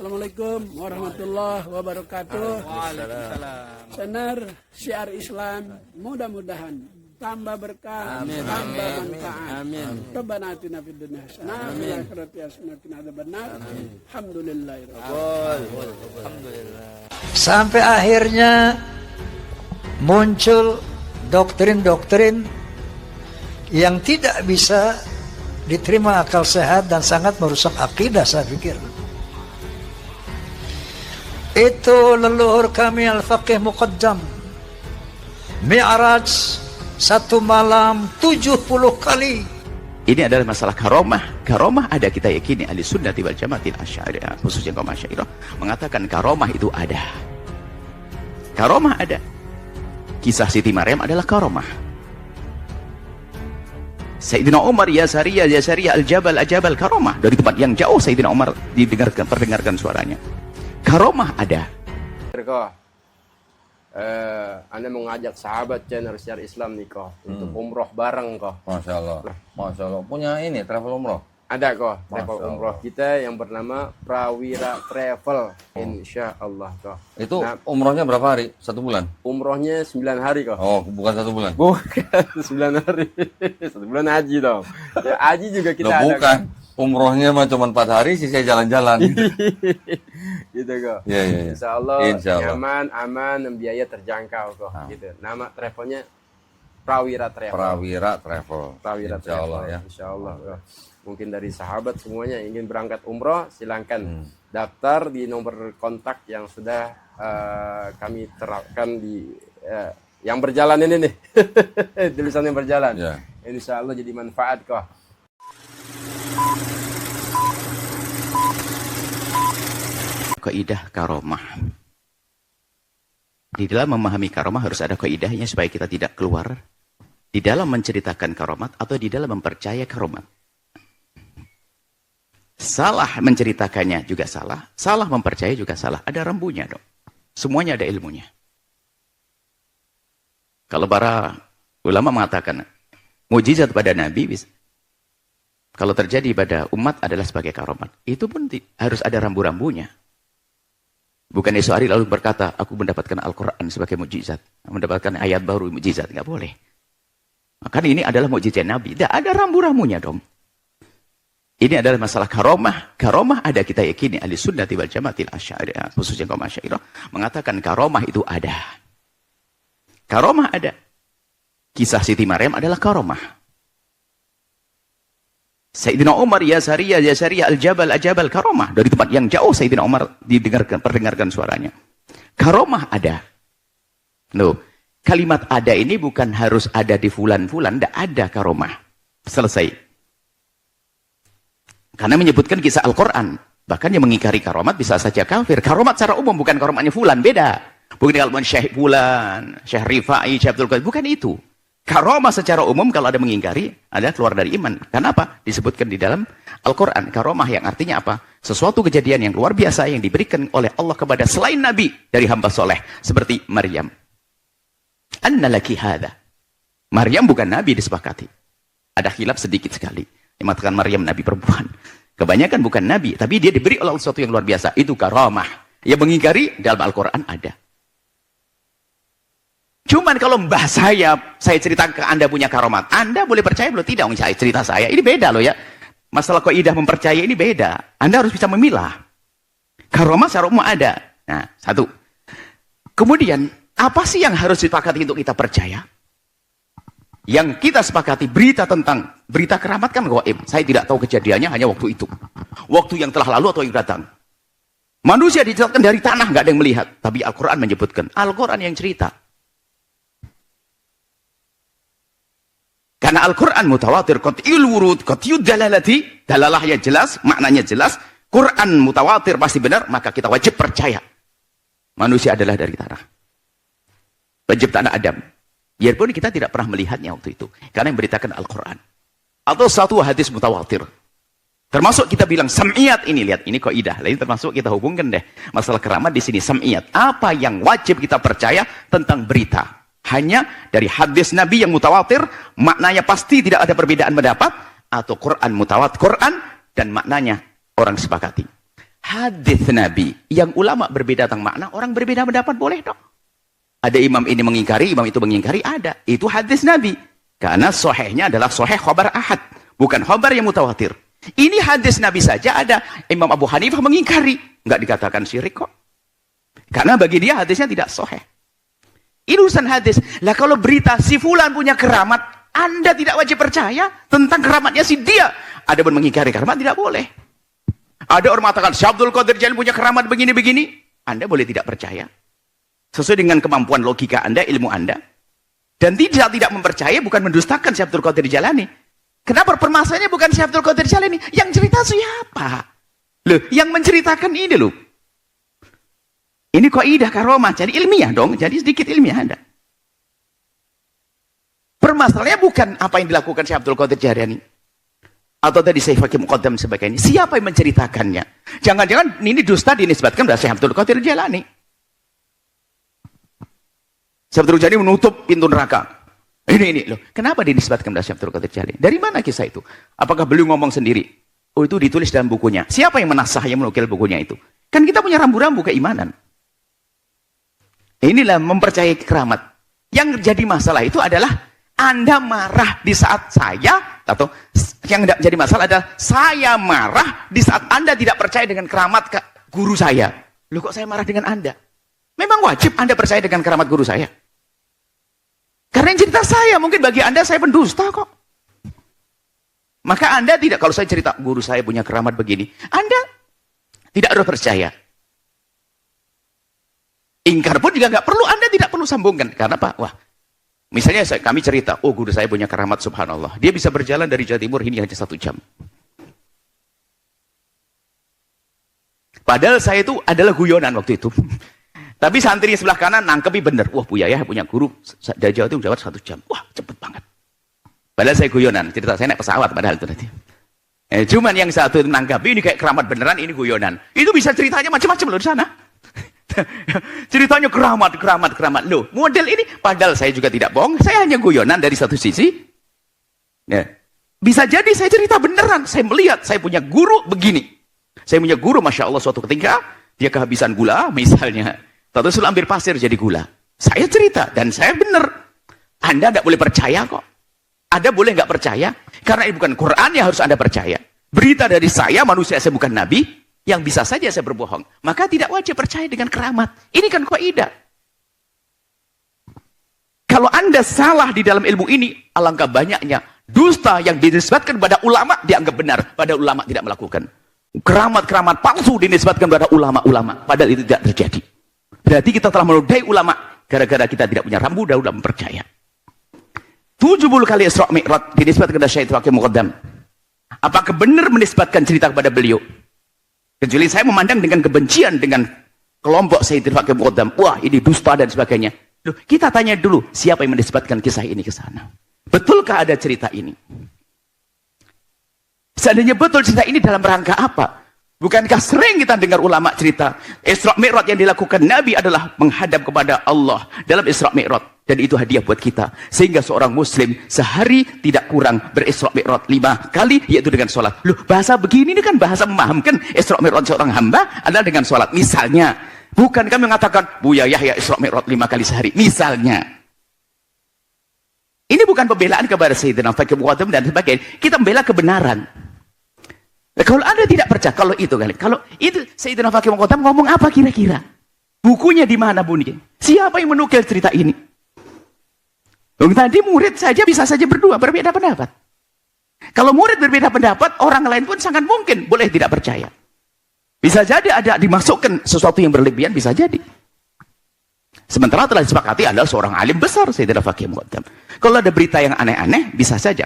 Assalamualaikum warahmatullahi wabarakatuh. Senar syiar Islam, mudah-mudahan tambah berkah, tambah manfaat. Rabbana atina fid dunya hasanah wa fil akhirati hasanah wa qina adzabannar. Alhamdulillah. Sampai akhirnya muncul doktrin-doktrin yang tidak bisa diterima akal sehat dan sangat merusak akidah, saya pikir. Itu leluhur kami Al-Faqih Muqaddam, Mi'raj satu malam 70 kali. Ini adalah masalah karomah. Karomah ada, kita yakini ahli sunnati wal jamaatil asy'ariyah, khususnya kaum asy'ariyah mengatakan karomah itu ada. Karomah ada. Kisah Siti Maryam adalah karomah. Sayyidina Umar ya Sariyah al-Jabal karomah. Dari tempat yang jauh Sayyidina Umar perdengarkan suaranya. Karomah ada. Anda mengajak sahabat channel Syiar Islam nih kok untuk umroh bareng kok. Masya Allah. Masya Allah. Punya ini travel umroh. Ada kok travel umroh kita yang bernama Prawira Travel. Insya Allah kok. Itu umrohnya berapa hari? 1 bulan? Umrohnya 9 hari kok. Oh, bukan 1 bulan. Bukan 9 hari. 1 bulan haji dong. Ya, haji juga kita Loh, ada. bukan. Kok. Umrohnya mah cuma 4 hari, sisa jalan-jalan. Gitu kok. Iya. Insya Allah nyaman, aman, dan biaya terjangkau kok. Gitu. Nama travelnya Prawira Travel. Prawira Travel. Insya Allah ya. Insya Allah. Mungkin dari sahabat semuanya yang ingin berangkat umroh, silahkan daftar di nomor kontak yang sudah kami terapkan di yang berjalan ini nih. Tulisannya berjalan. Ya. Insya Allah jadi manfaat kok. Kaidah karomah. Di dalam memahami karomah harus ada kaidahnya supaya kita tidak keluar di dalam menceritakan karomat atau di dalam mempercaya karomat. Salah menceritakannya juga salah, salah mempercaya juga salah. Ada rembunya dong. Semuanya ada ilmunya. Kalau para ulama mengatakan mukjizat pada Nabi kalau terjadi pada umat adalah sebagai karomat, itu pun harus ada rambu-rambunya. Bukan esok hari lalu berkata, aku mendapatkan Al-Quran sebagai mukjizat, mendapatkan ayat baru mukjizat, nggak boleh. Makanya ini adalah mukjizat Nabi. Tidak ada rambu-rambunya dong. Ini adalah masalah karomah. Karomah ada, kita yakini ahli sunnati wal jamaatil asy'ariyah, khususnya kaum asy'ariyah mengatakan karomah itu ada. Karomah ada. Kisah Siti Maryam adalah karomah. Sayyidina Umar ya Sariyah al-Jabal karomah. Dari tempat yang jauh Sayyidina Umar perdengarkan suaranya. Karomah ada. Loh, kalimat ada ini bukan harus ada di fulan-fulan, tidak ada karomah. Selesai. Karena menyebutkan kisah Al-Quran. Bahkan yang mengingkari karomat bisa saja kafir. Karomat secara umum bukan karomatnya fulan, beda. Bukan kalau Syekh fulan, Syekh Rifai, Syekh Abdul Qadir, bukan itu. Karomah secara umum kalau ada mengingkari adalah keluar dari iman. Kenapa? Disebutkan di dalam Al-Quran. Karomah yang artinya apa? Sesuatu kejadian yang luar biasa yang diberikan oleh Allah kepada selain Nabi dari hamba soleh. Seperti Maryam. Anna laki hadha. Maryam bukan Nabi disepakati. Ada khilaf sedikit sekali. Yang mengatakan Maryam Nabi perempuan. Kebanyakan bukan Nabi. Tapi dia diberi oleh sesuatu yang luar biasa. Itu karomah. Yang mengingkari dalam Al-Quran ada. Cuman kalau mbah saya cerita ke Anda punya karomat, Anda boleh percaya belum? Tidak, saya cerita saya. Ini beda loh ya. Masalah kaidah mempercaya ini beda. Anda harus bisa memilah. Karomat secara umum ada. Nah, satu. Kemudian, apa sih yang harus disepakati untuk kita percaya? Yang kita sepakati berita keramat kan gaib. Saya tidak tahu kejadiannya hanya waktu itu. Waktu yang telah lalu atau yang datang. Manusia diciptakan dari tanah, nggak ada yang melihat. Tapi Al-Quran menyebutkan. Al-Quran yang cerita. Karena Al-Quran mutawatir, qat'il wurud, qat'iyud dalalati, dalalahnya jelas, maknanya jelas, Quran mutawatir pasti benar, maka kita wajib percaya. Manusia adalah dari tanah. Penciptaan Adam. Biarpun kita tidak pernah melihatnya waktu itu. Karena yang beritakan Al-Quran. Atau satu hadis mutawatir. Termasuk kita bilang sam'iyat ini, lihat, ini kaidah. Lain termasuk kita hubungkan deh. Masalah keramat di sini, sam'iyat. Apa yang wajib kita percaya tentang berita? Hanya dari hadis Nabi yang mutawatir, maknanya pasti tidak ada perbedaan pendapat, atau Quran mutawatir, Quran dan maknanya orang sepakati. hadis Nabi yang ulama berbeda tentang makna, orang berbeda pendapat boleh dong. Ada imam ini mengingkari, imam itu mengingkari, ada. Itu hadis Nabi. Karena sahihnya adalah sahih khabar ahad, bukan khabar yang mutawatir. Ini hadis Nabi saja ada. Imam Abu Hanifah mengingkari, nggak dikatakan syirik kok. Karena bagi dia hadisnya tidak sahih. Ini urusan hadis. Lah kalau berita si fulan punya keramat, Anda tidak wajib percaya tentang keramatnya si dia. Ada pun mengingkari keramat tidak boleh. Ada orang mengatakan Syekh Abdul Qadir Jailani punya keramat begini-begini, Anda boleh tidak percaya. Sesuai dengan kemampuan logika Anda, ilmu Anda. Dan tidak mempercaya bukan mendustakan Syekh Abdul Qadir Jailani. Kenapa permasalahannya bukan Syekh Abdul Qadir Jailani? Yang cerita siapa? Loh, yang menceritakan ini loh. Ini kaidah karomah, jadi ilmiah dong, jadi sedikit ilmiah Anda. Permasalahannya bukan apa yang dilakukan Syekh Abdul Qadir Jailani. Atau tadi Syekh Fakih Muqaddam sebagainya. Siapa yang menceritakannya? Jangan-jangan ini dusta dinisbatkan pada Syekh Abdul Qadir Jailani. Syekh Abdul Qadir Jailani menutup pintu neraka. Ini loh. Kenapa dinisbatkan pada Syekh Abdul Qadir Jailani? Dari mana kisah itu? Apakah beliau ngomong sendiri? Oh, itu ditulis dalam bukunya. Siapa yang menasah, yang menukil bukunya itu? Kan kita punya rambu-rambu keimanan. Inilah mempercayai keramat. Yang jadi masalah itu adalah Anda marah di saat saya, atau yang tidak jadi masalah adalah saya marah di saat Anda tidak percaya dengan keramat guru saya. Loh, kok saya marah dengan Anda? Memang wajib Anda percaya dengan keramat guru saya? Karena yang cerita saya, mungkin bagi Anda saya pendusta kok. Maka Anda tidak, kalau saya cerita guru saya punya keramat begini, Anda tidak harus percaya. Ingkar pun juga nggak perlu, Anda tidak perlu sambungkan. Karena apa? Wah, misalnya kami cerita, oh guru saya punya keramat subhanallah. Dia bisa berjalan dari Jawa Timur ini hanya 1 jam. Padahal saya itu adalah guyonan waktu itu. Tapi santri sebelah kanan nangkepi bener. Wah, Buya ya punya guru dari Jawa Timur jawab 1 jam. Wah, cepet banget. Padahal saya guyonan. Cerita saya naik pesawat padahal itu nanti. Cuman yang satu itu nangkepi ini kayak keramat beneran, ini guyonan. Itu bisa ceritanya macam-macam loh di sana. Ceritanya keramat. Loh, model ini padahal saya juga tidak bohong, saya hanya guyonan dari satu sisi. Ya. Bisa jadi saya cerita beneran, saya melihat saya punya guru begini. Saya punya guru, Masya Allah, suatu ketika dia kehabisan gula misalnya. Tahu ambil pasir jadi gula. Saya cerita dan saya benar. Anda tidak boleh percaya kok. Anda boleh nggak percaya karena ini bukan Quran yang harus Anda percaya. Berita dari saya, manusia, saya bukan nabi. Yang bisa saja saya berbohong, maka tidak wajib percaya dengan keramat. Ini kan kaidah. Kalau Anda salah di dalam ilmu ini, alangkah banyaknya dusta yang dinisbatkan pada ulama dianggap benar, pada ulama tidak melakukan. Keramat-keramat palsu dinisbatkan pada ulama-ulama, padahal itu tidak terjadi. Berarti kita telah menodai ulama gara-gara kita tidak punya rambu dalam percaya. 70 kali Isra Mi'raj dinisbatkan kepada Syekh Fakih Muqaddam. Apakah benar menisbatkan cerita kepada beliau? Kecuali saya memandang dengan kebencian dengan kelompok Sayyidil Fakih Muqaddam. Wah, ini dusta dan sebagainya. Loh, kita tanya dulu, siapa yang menisbatkan kisah ini ke sana? Betulkah ada cerita ini? Seandainya betul cerita ini dalam rangka apa? Bukankah sering kita dengar ulama cerita Isra Mi'raj yang dilakukan Nabi adalah menghadap kepada Allah dalam Isra Mi'raj. Dan itu hadiah buat kita. Sehingga seorang muslim sehari tidak kurang berisra Mi'raj 5 kali, yaitu dengan sholat. Loh, bahasa begini ini kan bahasa memahamkan Isra Mi'raj seorang hamba adalah dengan sholat. Misalnya, bukan kami mengatakan Buya Yahya Isra Mi'raj 5 kali sehari. Misalnya. Ini bukan pembelaan kepada Sayyidina Fakih Muqaddam dan sebagainya. Kita membela kebenaran. Nah, kalau Anda tidak percaya, kalau itu Sayyidina Fakih Muqaddam ngomong apa kira-kira? Bukunya di mana bunyi? Siapa yang menukil cerita ini? Tadi murid saja bisa saja berbeda pendapat. Kalau murid berbeda pendapat, orang lain pun sangat mungkin boleh tidak percaya. Bisa jadi ada dimasukkan sesuatu yang berlebihan, bisa jadi. Sementara telah disepakati adalah seorang alim besar, Sayyidina Fakih Muqaddam. Kalau ada berita yang aneh-aneh, bisa saja.